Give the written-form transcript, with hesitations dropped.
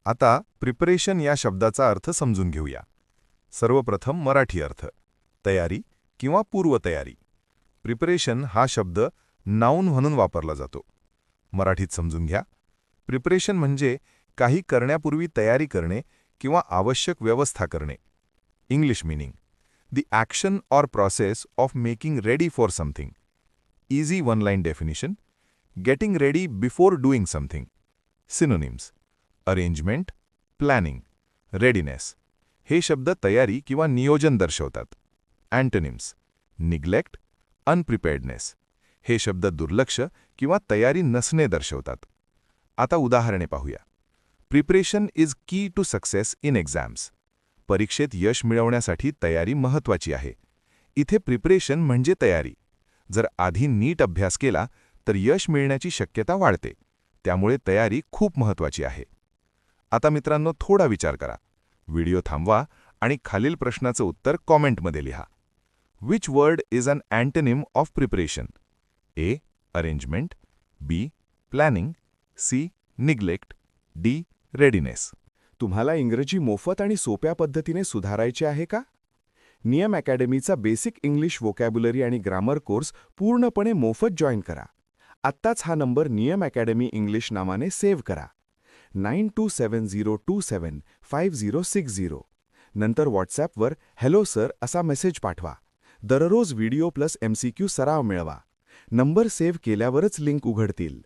आता प्रिपरेशन या शब्दाचा अर्थ समजून घेऊया. सर्वप्रथम मराठी अर्थ तयारी किंवा पूर्वतयारी. प्रिपरेशन हा शब्द नाऊन म्हणून वापरला जातो. मराठीत समजून घ्या. प्रिपरेशन म्हणजे काही करण्यापूर्वी तयारी करणे किंवा आवश्यक व्यवस्था करणे. English meaning the action or process of making ready for something. Easy one line definition getting ready before doing something. Synonyms arrangement, planning, readiness. हे शब्द तयारी किंवा नियोजन दर्शवतात. Antonyms neglect, unpreparedness. हे शब्द दुर्लक्ष किंवा तयारी नसणे दर्शवतात. आता उदाहरणे पाहूया. प्रिपरेशन इज की टू सक्सेस इन एक्झाम्स. परीक्षेत यश मिळवण्यासाठी तयारी महत्त्वाची आहे. इथे प्रिपरेशन म्हणजे तयारी. जर आधी नीट अभ्यास केला तर यश मिळण्याची शक्यता वाढते. त्यामुळे तयारी खूप महत्त्वाची आहे. आता मित्रांनो, थोडा विचार करा. व्हिडिओ थांबवा आणि खालील प्रश्नाचं उत्तर कॉमेंटमध्ये लिहा. Which word is an antonym of preparation? A. Arrangement, B. Planning, C. Neglect, D. Readiness. तुम्हाला इंग्रजी मोफत आणि सोप्या पद्धतीने सुधारायचे आहे का? नियम अकॅडमीचा बेसिक इंग्लिश व्होकॅब्युलरी आणि ग्रामर कोर्स पूर्णपणे मोफत जॉईन करा. आत्ताच हा नंबर नियम अकॅडमी इंग्लिश नावाने सेव्ह करा. 9270275060. नंतर व्हॉट्सॲपवर हॅलो सर असा मेसेज पाठवा. दररोज व्हिडिओ प्लस MCQ सराव मिळवा. नंबर सेव्ह केल्यावरच लिंक उघडतील.